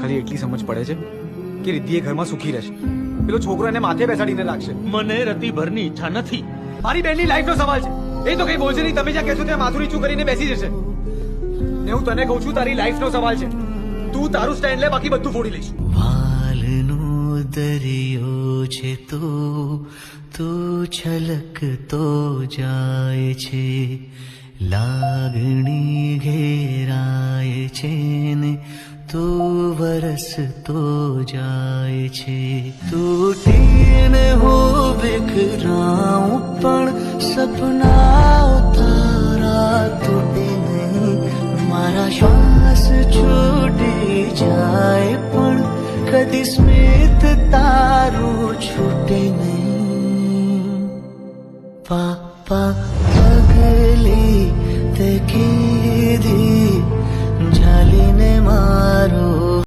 ખાલી એટલી સમજ પડે છે કે રિદ્ધિ એ ઘરમાં સુખી રહેશે, પેલો છોકરો એને માથે બેસાડીને રાખશે. મને રતિભરની ઈચ્છા નથી. મારી બહેનની લાઈફનો સવાલ છે, એ તો કઈ બોલશે નહીં. તમે જ્યાં કહેશો ત્યાં માથું નીચું કરીને બેસી જશે. ને હું તને કહું છું, તારી લાઈફનો સવાલ છે. તું તારું સ્ટેન્ડ લે, બાકી બધું ફોડી લઈશ. વાલનો દરિયો છે તો છલકતો જાય છે, લાગણી ઘેરાય છે ને તો વરસતો જાય છે. તૂટીને હું વિખરાઉં પણ સપના તારા તૂટે નહીં. મારા શ્વાસ છૂટી જાય પણ કદી સ્મિત તારું છૂટે નહીં. પાપા